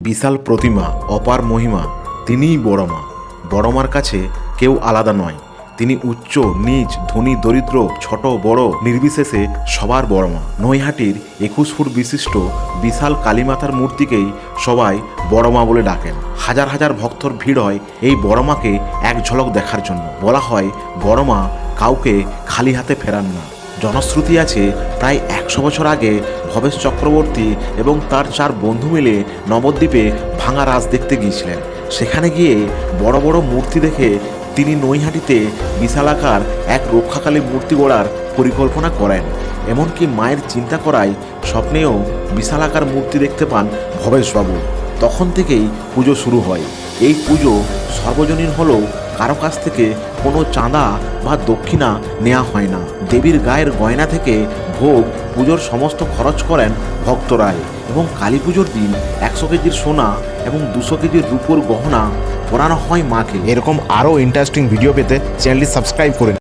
বিশাল প্রতিমা, অপার মহিমা, তিনিই বড় মা। বড় মার কাছে কেউ আলাদা নয়। তিনি উচ্চ নীচ, ধনী দরিদ্র, ছোট বড় নির্বিশেষে সবার বড় মা। নৈহাটির 21 ফুট বিশিষ্ট বিশাল কালীমাতার মূর্তিকেই সবাই বড় মা বলে ডাকেন। হাজার হাজার ভক্তর ভিড় হয় এই বড় মাকে এক ঝলক দেখার জন্য। বলা হয় বড় মা কাউকে খালি হাতে ফেরান না। জনশ্রুতি আছে প্রায় 100 বছর আগে ভবেশ চক্রবর্তী এবং তার 4 বন্ধু মিলে নবদ্বীপে ভাঙা রাজ দেখতে গিয়েছিলেন। সেখানে গিয়ে বড় বড় মূর্তি দেখে তিনি নৈহাটিতে বিশালাকার এক রক্ষাকালী মূর্তি গড়ার পরিকল্পনা করেন। এমনকি মায়ের চিন্তা করায় স্বপ্নেও বিশালাকার মূর্তি দেখতে পান ভবেশবাবু। তখন থেকেই পুজো শুরু হয়। এই পুজো সর্বজনীন হলেও কারো কাছ থেকে কোনো চাঁদা বা দক্ষিণা নেওয়া হয় না। দেবীর গায়ের গয়না থেকে ভোগ পুজোর সমস্ত খরচ করেন ভক্তরাই এবং কালী পুজোর দিন 100 কেজির সোনা এবং 200 কেজির রূপোর গহনা পরানো হয় মাকে। এরকম আরও ইন্টারেস্টিং ভিডিও পেতে চ্যানেলটি সাবস্ক্রাইব করুন।